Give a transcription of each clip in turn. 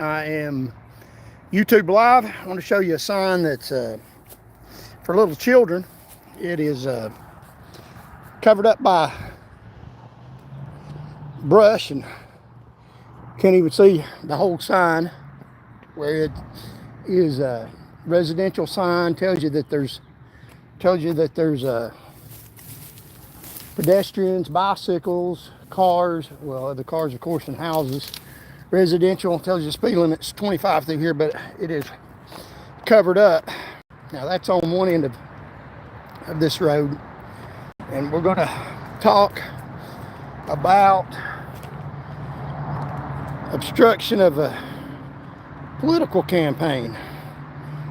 I am YouTube Live. I want to show you a sign that's for little children. It is covered up by brush and can't even see the whole sign. Where it is a residential sign, tells you that there's pedestrians, bicycles, cars. Well, the cars, of course, and houses. Residential tells you the speed limit's 25 through here, but it is covered up. Now that's on one end of this road, and we're going to talk about obstruction of a political campaign.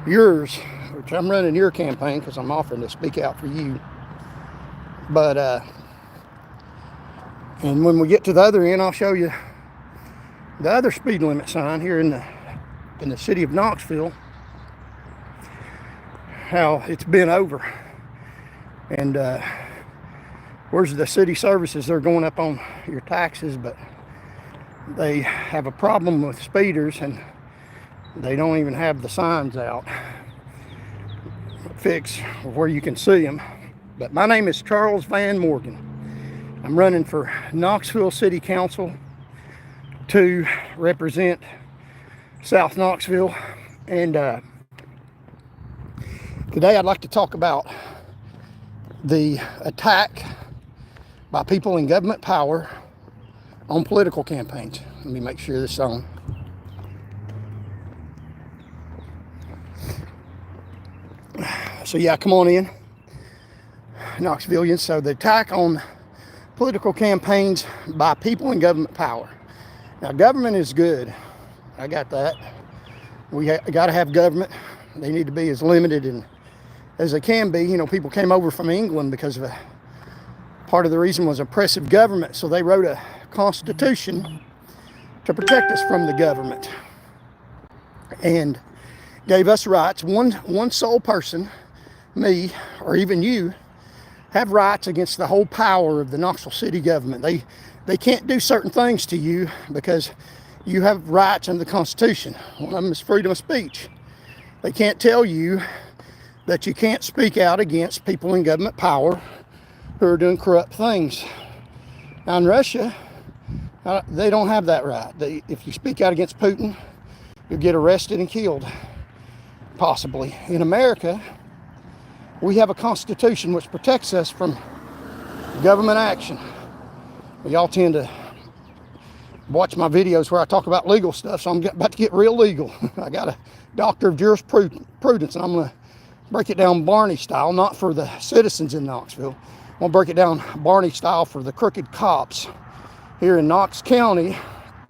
Yours, which I'm running your campaign because I'm offering to speak out for you. But and when we get to the other end, I'll show you the other speed limit sign here in the city of Knoxville, how it's been over. And where's the city services? They're going up on your taxes, but they have a problem with speeders and they don't even have the signs out fixed where you can see them. But my name is Charles Van Morgan. I'm running for Knoxville City Council to represent South Knoxville, and today I'd like to talk about the attack by people in government power on political campaigns. Let me make sure this is on. So yeah, come on in, Knoxvillians. So the attack on political campaigns by people in government power. Now, government is good. I got that. We got to have government. They need to be as limited and as they can be. You know, people came over from England because of part of the reason was oppressive government. So they wrote a constitution to protect us from the government and gave us rights. One sole person, me, or even you, have rights against the whole power of the Knoxville city government. They can't do certain things to you because you have rights under the Constitution. One of them is freedom of speech. They can't tell you that you can't speak out against people in government power who are doing corrupt things. Now in Russia, they don't have that right. If you speak out against Putin, you'll get arrested and killed, possibly. In America, we have a constitution which protects us from government action. Y'all tend to watch my videos where I talk about legal stuff, so I'm about to get real legal. I got a doctor of jurisprudence, and I'm going to break it down Barney style, not for the citizens in Knoxville. I'm going to break it down Barney style for the crooked cops here in Knox County,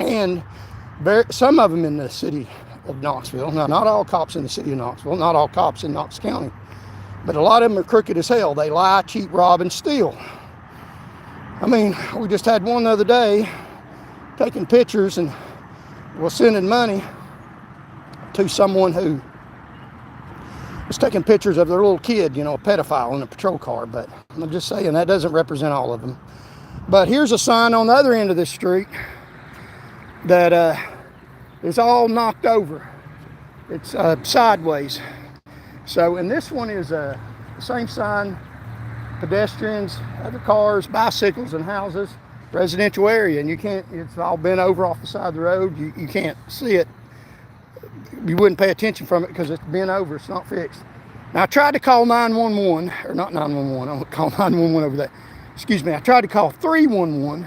and some of them in the city of Knoxville. Now, not all cops in the city of Knoxville, not all cops in Knox County, but a lot of them are crooked as hell. They lie, cheat, rob, and steal. I mean, we just had one the other day taking pictures and was sending money to someone who was taking pictures of their little kid, you know, a pedophile in a patrol car. But I'm just saying that doesn't represent all of them. But here's a sign on the other end of this street that is all knocked over. It's sideways. So, and this one is the same sign, pedestrians, other cars, bicycles, and houses, residential area, and you can't, it's all bent over off the side of the road. You can't see it. You wouldn't pay attention from it because it's bent over, it's not fixed. Now I tried to call 911, or not 911, I'm gonna call 911 over there. Excuse me, I tried to call 311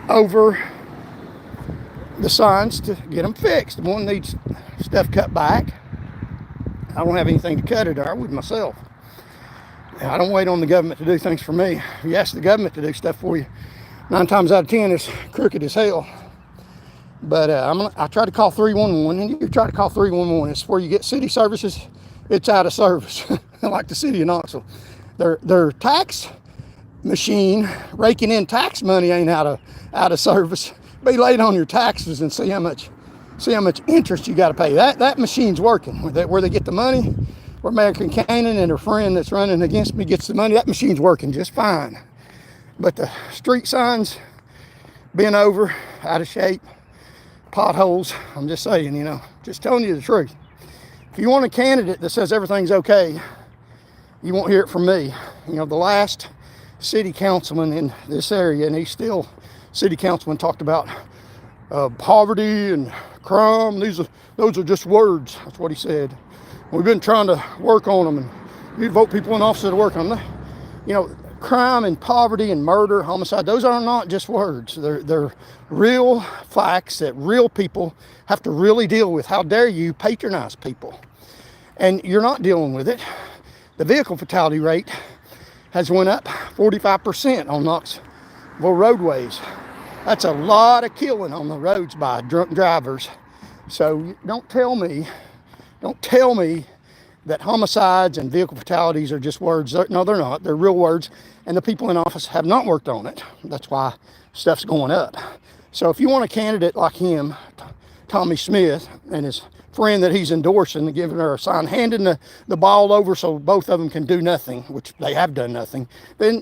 over the signs to get them fixed. One needs stuff cut back. I don't have anything to cut it, I would myself. I don't wait on the government to do things for me. If you ask the government to do stuff for you, 9 times out of 10 it's crooked as hell. But I try to call 311, and you try to call 311. It's where you get city services. It's out of service, like the city of Knoxville. Their tax machine raking in tax money ain't out of service. Be late on your taxes and see how much interest you got to pay. That machine's working. Where they get the money, where American Canaan and her friend that's running against me gets the money, that machine's working just fine. But the street signs bent over, out of shape, potholes. I'm just saying, just telling you the truth. If you want a candidate that says everything's okay, you won't hear it from me. The last city councilman in this area, and he's still city councilman, talked about poverty and crime. Those are just words. That's what he said. We've been trying to work on them, and you vote people in office to work on them. Crime and poverty and murder, homicide, those are not just words. They're real facts that real people have to really deal with. How dare you patronize people? And you're not dealing with it. The vehicle fatality rate has went up 45% on Knoxville roadways. That's a lot of killing on the roads by drunk drivers. So don't tell me that homicides and vehicle fatalities are just words. No, they're not. They're real words. And the people in office have not worked on it. That's why stuff's going up. So if you want a candidate like him, Tommy Smith, and his friend that he's endorsing, giving her a sign, handing the ball over so both of them can do nothing, which they have done nothing, then,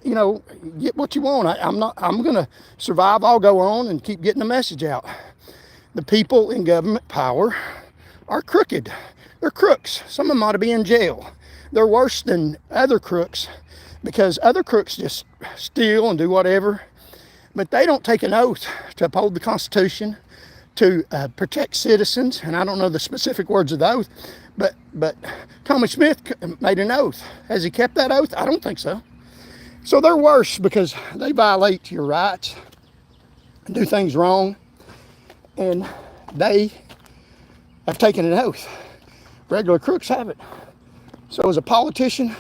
get what you want. I'm going to survive. I'll go on and keep getting the message out. The people in government power are crooked. They're crooks. Some of them ought to be in jail. They're worse than other crooks because other crooks just steal and do whatever. But they don't take an oath to uphold the Constitution, to protect citizens. And I don't know the specific words of the oath, but Tommy Smith made an oath. Has he kept that oath? I don't think so. So they're worse because they violate your rights and do things wrong. And they have taken an oath. Regular crooks haven't. So as a politician,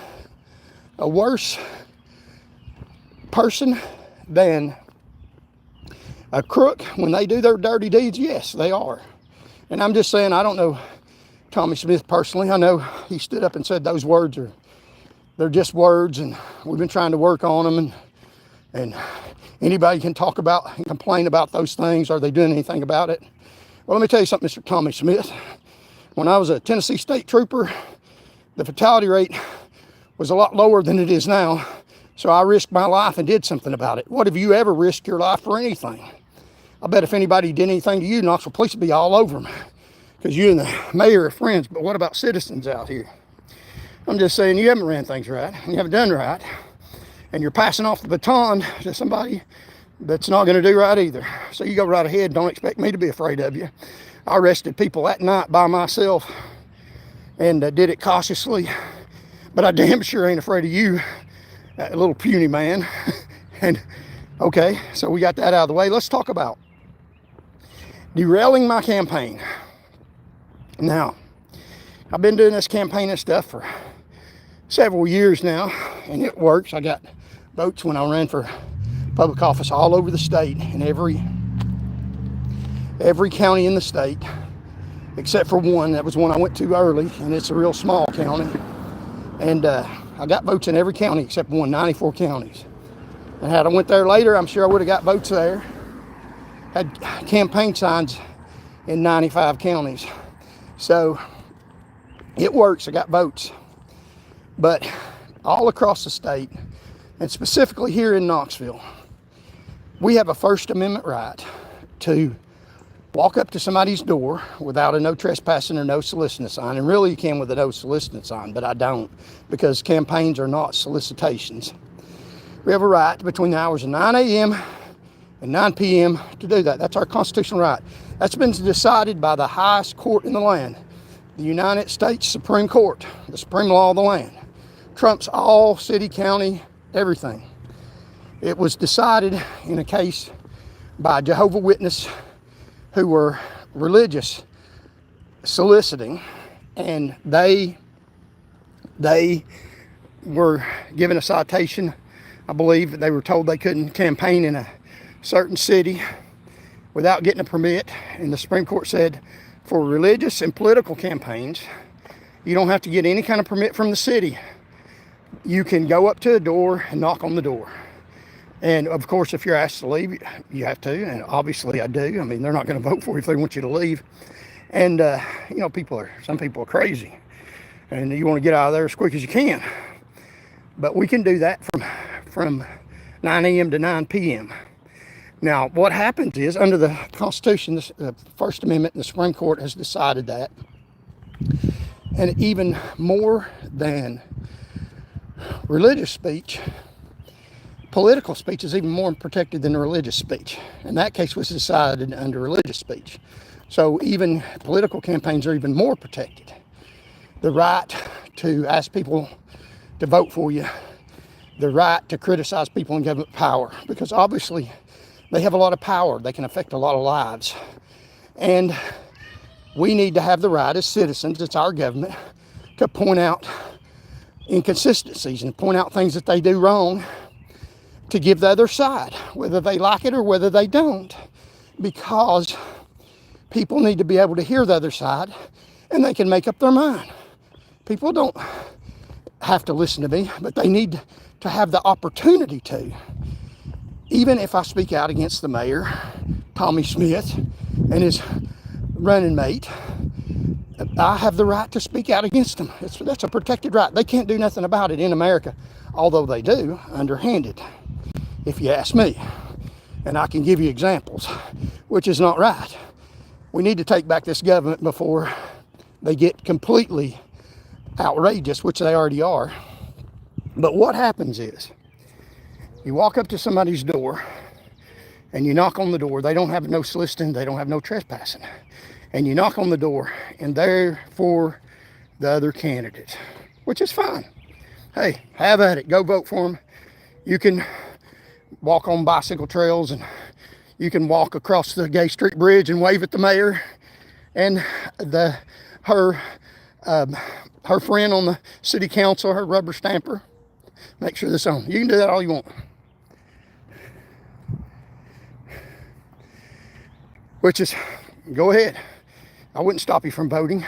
a worse person than a crook when they do their dirty deeds? Yes, they are. And I'm just saying, I don't know Tommy Smith personally. I know he stood up and said those words they're just words, and we've been trying to work on them, and anybody can talk about and complain about those things. Are they doing anything about it? Well, let me tell you something, Mr. Tommy Smith. When I was a Tennessee state trooper, the fatality rate was a lot lower than it is now. So I risked my life and did something about it. What have you ever risked your life for anything? I bet if anybody did anything to you, Knoxville police would be all over them because you and the mayor are friends. But what about citizens out here? I'm just saying, you haven't ran things right. You haven't done right. And you're passing off the baton to somebody that's not going to do right either. So you go right ahead. Don't expect me to be afraid of you. I arrested people that night by myself and did it cautiously. But I damn sure ain't afraid of you, a little puny man. And okay, so we got that out of the way. Let's talk about derailing my campaign. Now, I've been doing this campaign and stuff for several years now, and it works. I got votes when I ran for public office all over the state, in every county in the state, except for one. That was one I went to early, and it's a real small county. And I got votes in every county except one, 94 counties. And had I went there later, I'm sure I would have got votes there. Had campaign signs in 95 counties. So it works. I got votes. But all across the state, and specifically here in Knoxville, we have a First Amendment right to walk up to somebody's door without a no trespassing or no soliciting sign. And really you can with a no soliciting sign, but I don't, because campaigns are not solicitations. We have a right between the hours of 9 a.m. and 9 p.m. to do that. That's our constitutional right. That's been decided by the highest court in the land, the United States Supreme Court, the supreme law of the land. Trumps all city, county, everything. It was decided in a case by Jehovah's Witnesses who were religious soliciting, and they were given a citation. I believe they were told they couldn't campaign in a certain city without getting a permit, and the Supreme Court said for religious and political campaigns, you don't have to get any kind of permit from the city. You can go up to a door and knock on the door. And of course, if you're asked to leave, you have to. And obviously I do. I mean, they're not going to vote for you if they want you to leave. And, some people are crazy. And you want to get out of there as quick as you can. But we can do that from 9 a.m. to 9 p.m. Now, what happens is, under the Constitution, the First Amendment, the Supreme Court has decided that, and even more than religious speech, political speech is even more protected than religious speech. And that case was decided under religious speech. So even political campaigns are even more protected. The right to ask people to vote for you, the right to criticize people in government power, because obviously they have a lot of power. They can affect a lot of lives. And we need to have the right as citizens, it's our government, to point out inconsistencies and point out things that they do wrong, to give the other side, whether they like it or whether they don't, because people need to be able to hear the other side and they can make up their mind. People don't have to listen to me, but they need to have the opportunity to. Even if I speak out against the mayor, Tommy Smith, and his running mate, I have the right to speak out against them. That's a protected right. They can't do nothing about it in America, although they do, underhanded, if you ask me. And I can give you examples, which is not right. We need to take back this government before they get completely outrageous, which they already are. But what happens is, you walk up to somebody's door and you knock on the door. They don't have no soliciting, they don't have no trespassing. And you knock on the door and they're for the other candidate, which is fine. Hey, have at it. Go vote for them. You can walk on bicycle trails and you can walk across the Gay Street Bridge and wave at the mayor and her friend on the city council, her rubber stamper. Make sure this on. You can do that all you want. Which is, go ahead. I wouldn't stop you from voting.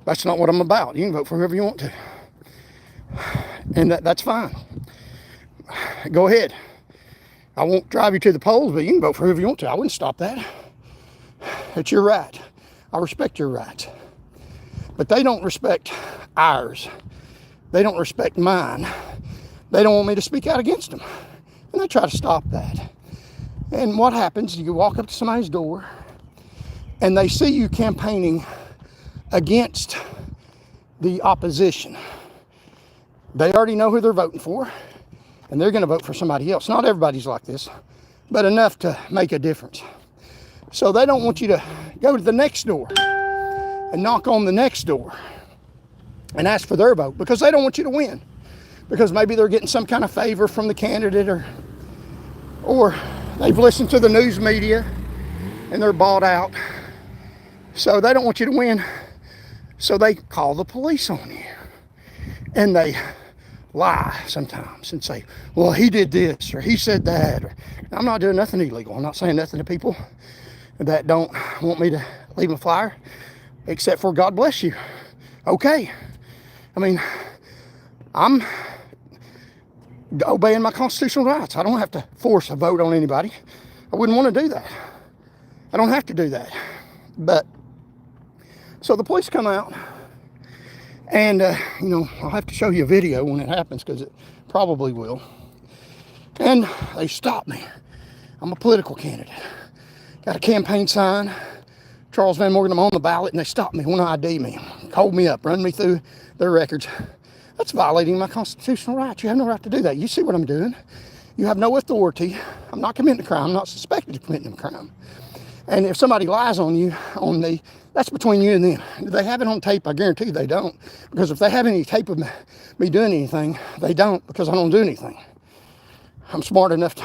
That's not what I'm about. You can vote for whoever you want to. And that's fine. Go ahead. I won't drive you to the polls, but you can vote for whoever you want to. I wouldn't stop that. It's your right. I respect your rights. But they don't respect ours. They don't respect mine. They don't want me to speak out against them. And they try to stop that. And what happens, you walk up to somebody's door and they see you campaigning against the opposition. They already know who they're voting for and they're going to vote for somebody else. Not everybody's like this, but enough to make a difference. So they don't want you to go to the next door and knock on the next door and ask for their vote, because they don't want you to win. Because maybe they're getting some kind of favor from the candidate, or they've listened to the news media and they're bought out. So they don't want you to win. So they call the police on you. And they lie sometimes and say, well, he did this or he said that. I'm not doing nothing illegal. I'm not saying nothing to people that don't want me to leave a flyer, except for God bless you. Okay. I mean, I'm obeying my constitutional rights. I don't have to force a vote on anybody. I wouldn't want to do that. I don't have to do that. But, so the police come out and, I'll have to show you a video when it happens, because it probably will. And they stop me. I'm a political candidate. Got a campaign sign, Charles Van Morgan, I'm on the ballot, and they stop me, want to ID me, hold me up, run me through their records. That's violating my constitutional rights. You have no right to do that. You see what I'm doing. You have no authority. I'm not committing a crime. I'm not suspected of committing a crime. And if somebody lies on you, on me, that's between you and them. Do they have it on tape? I guarantee you they don't. Because if they have any tape of me doing anything, they don't, because I don't do anything. I'm smart enough to,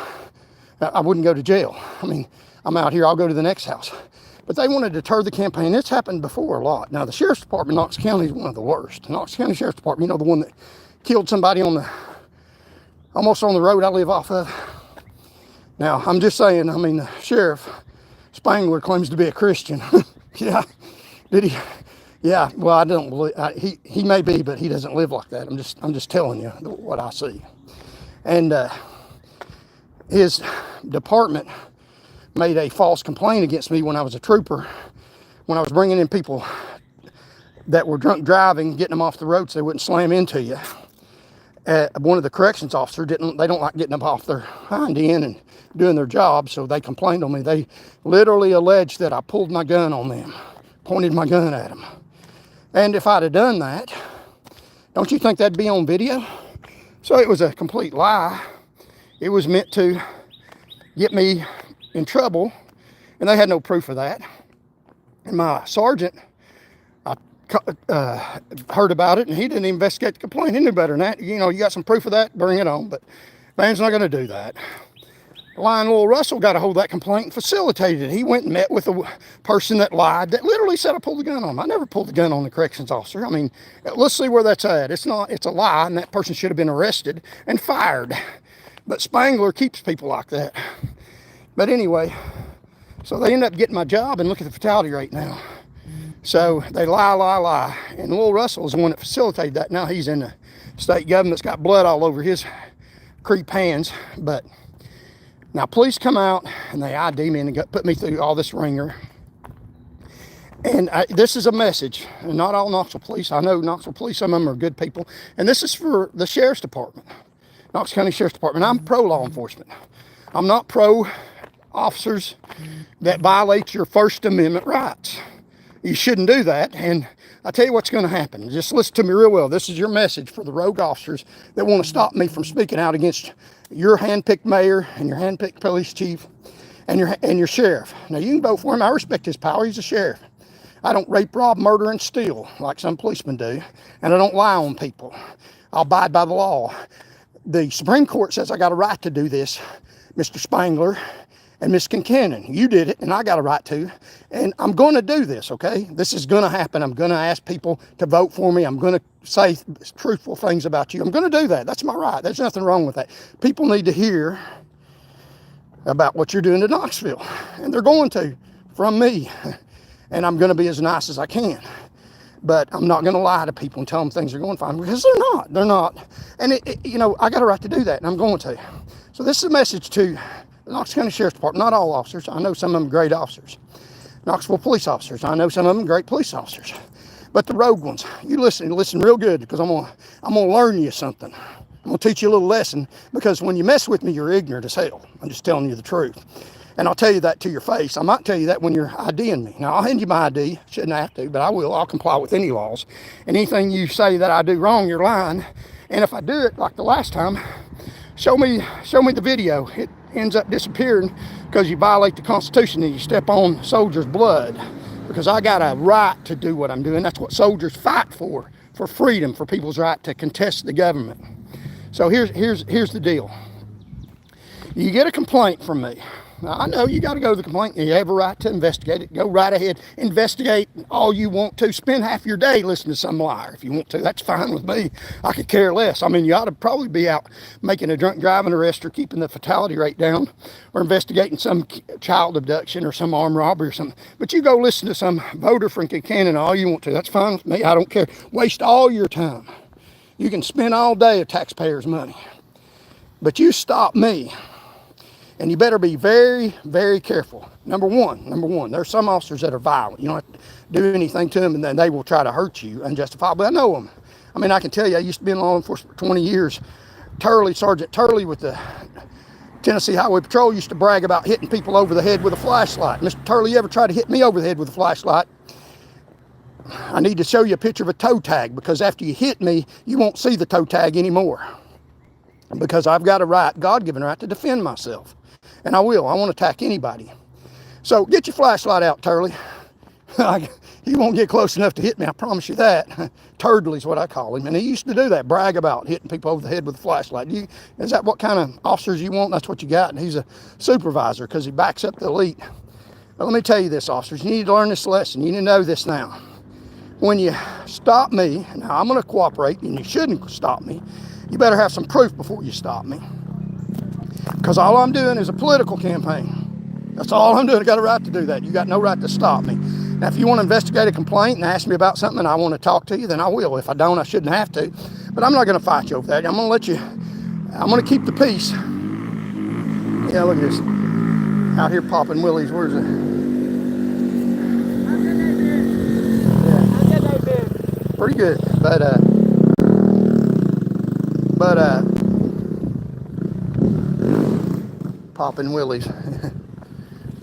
I wouldn't go to jail. I mean, I'm out here, I'll go to the next house. But they want to deter the campaign. It's happened before a lot. Now, the Sheriff's Department in Knox County is one of the worst. Knox County Sheriff's Department, the one that killed somebody almost on the road I live off of. Now, I'm just saying, the Sheriff Spangler claims to be a Christian. Yeah, did he? Yeah, well, I don't believe, he may be, but he doesn't live like that. I'm just telling you what I see. And his department made a false complaint against me when I was a trooper, when I was bringing in people that were drunk driving, getting them off the road so they wouldn't slam into you. one of the corrections officers they don't like getting up off their hind end and doing their job, so they complained on me. They literally alleged that I pulled my gun on them, pointed my gun at them. And if I'd have done that, don't you think that'd be on video? So it was a complete lie. It was meant to get me in trouble, and they had no proof of that. And my sergeant, I heard about it, and he didn't investigate the complaint. He knew better than that. You know, you got some proof of that, bring it on. But man's not going to do that. Lionel Russell got a hold of that complaint and facilitated it. He went and met with a person that lied, that literally said I pulled the gun on him. I never pulled the gun on the corrections officer. I mean, let's see where that's at. It's a lie, and that person should have been arrested and fired. But Spangler keeps people like that. But anyway, so they end up getting my job, and look at the fatality rate now. So they lie. And Lil Russell is the one that facilitated that. Now he's in the state government. It's got blood all over his creep hands. But now police come out and they ID me and put me through all this ringer. And this is a message. And not all Knoxville police. I know Knoxville police, some of them are good people. And this is for the Sheriff's Department. Knox County Sheriff's Department. I'm pro law enforcement. I'm not pro officers that violate your First Amendment rights. You shouldn't do that. And I tell you what's going to happen. Just listen to me real well. This is your message for the rogue officers that want to stop me from speaking out against your hand-picked mayor and your hand-picked police chief and your sheriff. Now, you can vote for him. I respect his power. He's a sheriff. I don't rape, rob, murder, and steal like some policemen do. And I don't lie on people. I'll abide by the law. The Supreme Court says I got a right to do this, Mr. Spangler and Miss Kincannon. You did it, and I got a right to. And I'm going to do this, okay? This is going to happen. I'm going to ask people to vote for me. I'm going to say truthful things about you. I'm going to do that. That's my right. There's nothing wrong with that. People need to hear about what you're doing to Knoxville. And they're going to, from me. And I'm going to be as nice as I can. But I'm not going to lie to people and tell them things are going fine, because they're not. They're not. And, you know, I got a right to do that, and I'm going to. So this is a message to the Knox County Sheriff's Department. Not all officers. I know some of them great officers. Knoxville police officers. I know some of them great police officers. But the rogue ones, you listen real good, because I'm gonna learn you something. I'm gonna teach you a little lesson, because when you mess with me, you're ignorant as hell. I'm just telling you the truth. And I'll tell you that to your face. I might tell you that when you're IDing me. Now, I'll hand you my ID. Shouldn't have to, but I will. I'll comply with any laws. And anything you say that I do wrong, you're lying. And if I do it like the last time, show me the video. It ends up disappearing because you violate the Constitution and you step on soldiers' blood. Because I got a right to do what I'm doing. That's what soldiers fight for freedom, for people's right to contest the government. So here's the deal. You get a complaint from me. Now, I know you got to go to the complaint. You have a right to investigate it. Go right ahead. Investigate all you want to. Spend half your day listening to some liar if you want to. That's fine with me. I could care less. I mean, you ought to probably be out making a drunk driving arrest or keeping the fatality rate down or investigating some child abduction or some armed robbery or something. But you go listen to some voter from Kincannon all you want to. That's fine with me. I don't care. Waste all your time. You can spend all day of taxpayers' money. But you stop me. And you better be very, very careful. Number one, there's some officers that are violent. You don't have to do anything to them, and then they will try to hurt you unjustifiably. I know them. I mean, I can tell you, I used to be in law enforcement for 20 years. Sergeant Turley with the Tennessee Highway Patrol used to brag about hitting people over the head with a flashlight. Mr. Turley, you ever tried to hit me over the head with a flashlight? I need to show you a picture of a toe tag, because after you hit me, you won't see the toe tag anymore. Because I've got a right, God-given right, to defend myself. And I will. I won't attack anybody. So get your flashlight out, Turley. He won't get close enough to hit me, I promise you that. Turdley's what I call him. And he used to do that, brag about hitting people over the head with a flashlight. Is that what kind of officers you want? That's what you got. And he's a supervisor because he backs up the elite. But let me tell you this, officers. You need to learn this lesson. You need to know this now. When you stop me, now I'm going to cooperate, and you shouldn't stop me. You better have some proof before you stop me. Because all I'm doing is a political campaign. That's all I'm doing. I got a right to do that. You got no right to stop me. Now, if you want to investigate a complaint and ask me about something and I want to talk to you, then I will. If I don't, I shouldn't have to. But I'm not going to fight you over that. I'm going to keep the peace. Yeah, look at this. Out here popping willies. Where's it? Yeah. Pretty good. But, But popping willies.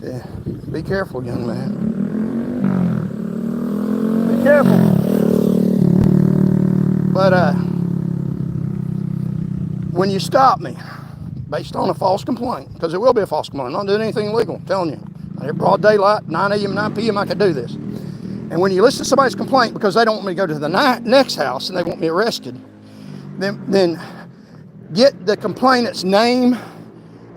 Yeah, be careful, young man. Be careful. But when you stop me based on a false complaint, because it will be a false complaint, I'm not doing anything illegal, I'm telling you. At broad daylight, 9 a.m., 9 p.m., I could do this. And when you listen to somebody's complaint because they don't want me to go to the next house and they want me arrested, then get the complainant's name,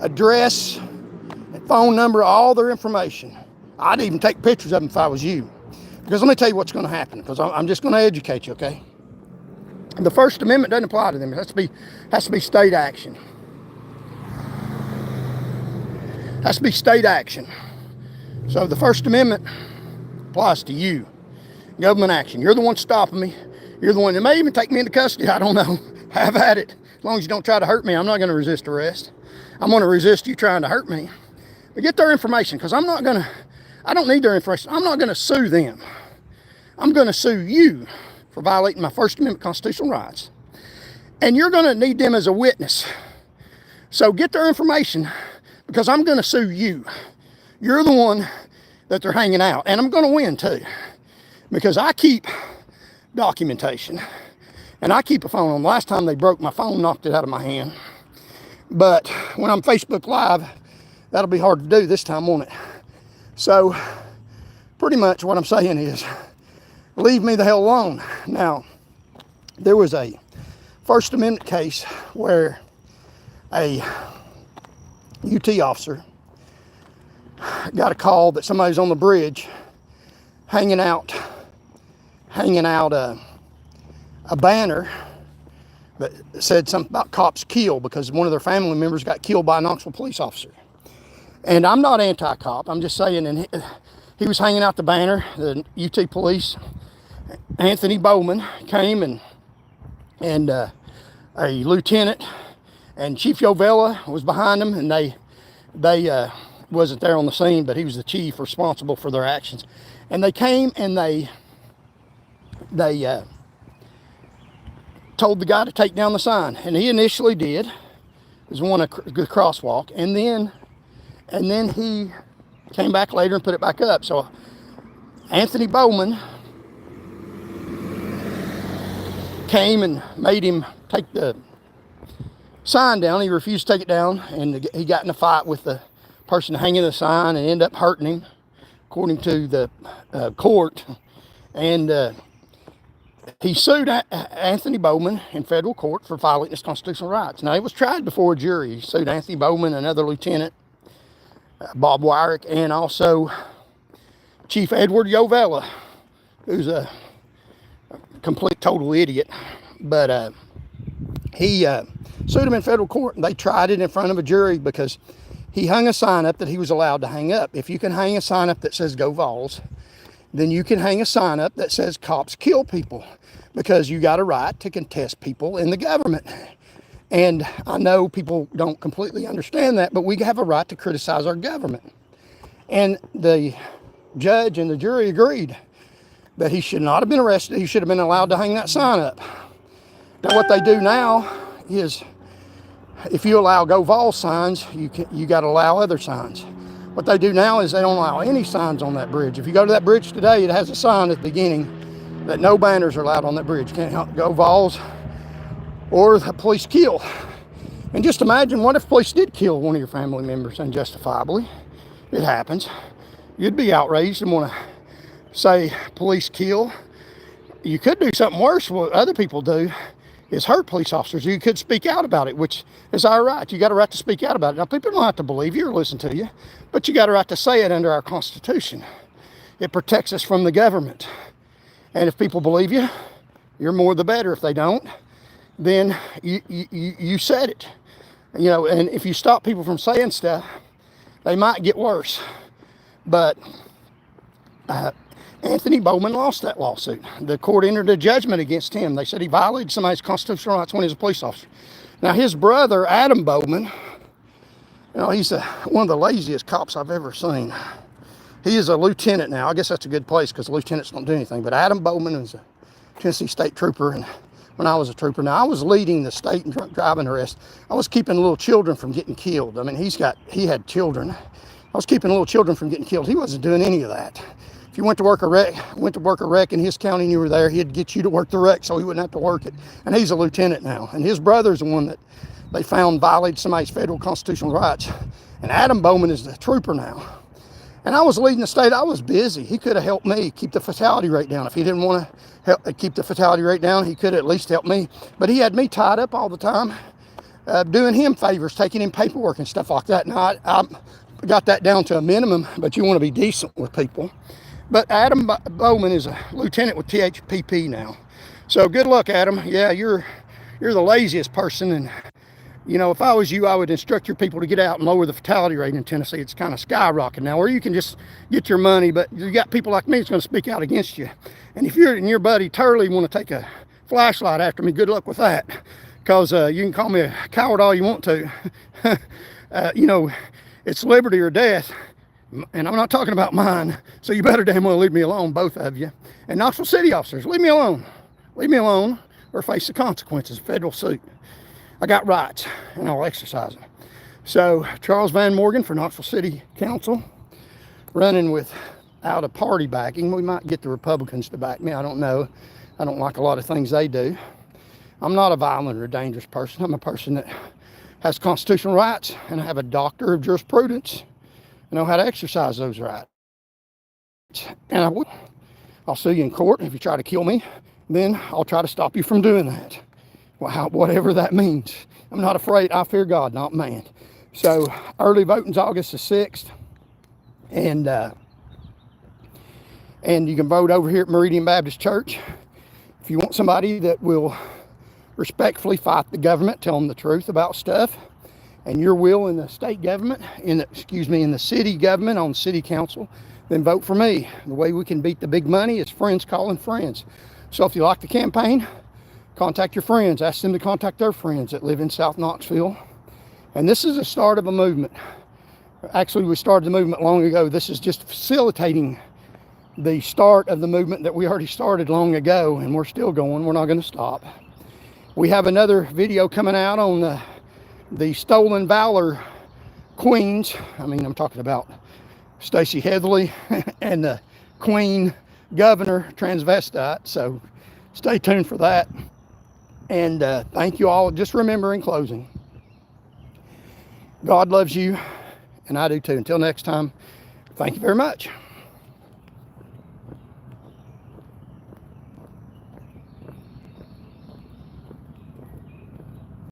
address, and phone number, all their information. I'd even take pictures of them if I was you. Because let me tell you what's going to happen, because I'm just going to educate you, okay? The First Amendment doesn't apply to them. It has to be state action. Has to be state action. So the First Amendment applies to you. Government action. You're the one stopping me. You're the one that may even take me into custody. I don't know. Have at it. As long as you don't try to hurt me, I'm not going to resist arrest. I'm going to resist you trying to hurt me. But get their information, because I don't need their information. I'm not going to sue them. I'm going to sue you for violating my First Amendment constitutional rights. And you're going to need them as a witness. So get their information, because I'm going to sue you. You're the one that they're hanging out. And I'm going to win too, because I keep documentation. And I keep a phone on. Last time they broke my phone, knocked it out of my hand. But when I'm Facebook Live, that'll be hard to do this time, won't it? So pretty much what I'm saying is, leave me the hell alone. Now, there was a First Amendment case where a UT officer got a call that somebody's on the bridge hanging out a banner that said something about cops kill, because one of their family members got killed by a Knoxville police officer. And I'm not anti-cop. I'm just saying, and he was hanging out the banner. The UT police, Anthony Bowman, came and a lieutenant and Chief Yovella was behind them, and they wasn't there on the scene, but he was the chief responsible for their actions. And they came and they told the guy to take down the sign, and he initially did. It was one of the crosswalk, and then he came back later and put it back up. So Anthony Bowman came and made him take the sign down. He refused to take it down, and he got in a fight with the person hanging the sign and ended up hurting him, according to the court. And he sued Anthony Bowman in federal court for violating his constitutional rights. Now, he was tried before a jury. He sued Anthony Bowman, another lieutenant, Bob Wyrick, and also Chief Edward Yovella, who's a complete total idiot. But he sued him in federal court, and they tried it in front of a jury because he hung a sign up that he was allowed to hang up. If you can hang a sign up that says "Go Vols," then you can hang a sign up that says "Cops kill people," because you got a right to contest people in the government. And I know people don't completely understand that, but we have a right to criticize our government. And the judge and the jury agreed that he should not have been arrested. He should have been allowed to hang that sign up. Now, what they do now is, if you allow "Go Vols" signs, you got to allow other signs. What they do now is they don't allow any signs on that bridge. If you go to that bridge today, it has a sign at the beginning that no banners are allowed on that bridge. Can't "Go Vols" or "The police kill." And just imagine, what if police did kill one of your family members unjustifiably? It happens. You'd be outraged and want to say "police kill." You could do something worse. What other people do is hurt police officers. You could speak out about it, which is our right. You got a right to speak out about it. Now, people don't have to believe you or listen to you, but you got a right to say it under our Constitution. It protects us from the government. And if people believe you, you're more the better. If they don't, then you said it. You know, and if you stop people from saying stuff, they might get worse. But Anthony Bowman lost that lawsuit. The court entered a judgment against him. They said he violated somebody's constitutional rights when he was a police officer. Now, his brother, Adam Bowman, you know, he's one of the laziest cops I've ever seen. He is a lieutenant now. I guess that's a good place because lieutenants don't do anything. But Adam Bowman is a Tennessee state trooper and when I was a trooper. Now, I was leading the state and drunk driving arrest. I was keeping little children from getting killed. I mean, he had children. I was keeping little children from getting killed. He wasn't doing any of that. If you went to work a wreck in his county and you were there, he'd get you to work the wreck so he wouldn't have to work it. And he's a lieutenant now. And his brother's the one that they found violated somebody's federal constitutional rights. And Adam Bowman is the trooper now. And I was leading the state. I was busy. He could have helped me keep the fatality rate down. If he didn't want to keep the fatality rate down, he could have at least helped me. But he had me tied up all the time, doing him favors, taking him paperwork and stuff like that. Now, I got that down to a minimum, but you want to be decent with people. But Adam Bowman is a lieutenant with THPP now. So good luck, Adam. Yeah, you're the laziest person, and you know, if I was you, I would instruct your people to get out and lower the fatality rate in Tennessee. It's kind of skyrocketing now, where you can just get your money, but you got people like me that's going to speak out against you. And if you and your buddy Turley want to take a flashlight after me, good luck with that, because you can call me a coward all you want to. You know, it's liberty or death, and I'm not talking about mine, so you better damn well leave me alone, both of you. And Knoxville City officers, leave me alone. Leave me alone or face the consequences, federal suit. I got rights, and I'll exercise them. So, Charles Van Morgan for Knoxville City Council, running without a party backing. We might get the Republicans to back me. I don't know. I don't like a lot of things they do. I'm not a violent or dangerous person. I'm a person that has constitutional rights, and I have a doctor of jurisprudence. I know how to exercise those rights. And I'll sue you in court. If you try to kill me, then I'll try to stop you from doing that. Whatever that means. I'm not afraid. I fear God, not man. So early voting's August the 6th. And you can vote over here at Meridian Baptist Church. If you want somebody that will respectfully fight the government, tell them the truth about stuff, and your will in the state government, in the city government on city council, then vote for me. The way we can beat the big money is friends calling friends. So if you like the campaign, contact your friends. Ask them to contact their friends that live in South Knoxville. And this is the start of a movement. Actually, we started the movement long ago. This is just facilitating the start of the movement that we already started long ago, and we're still going. We're not going to stop. We have another video coming out on the Stolen Valor Queens. I mean, I'm talking about Stacey Heatherly and the Queen Governor transvestite. So stay tuned for that. And thank you all. Just remember in closing, God loves you, and I do too. Until next time, thank you very much.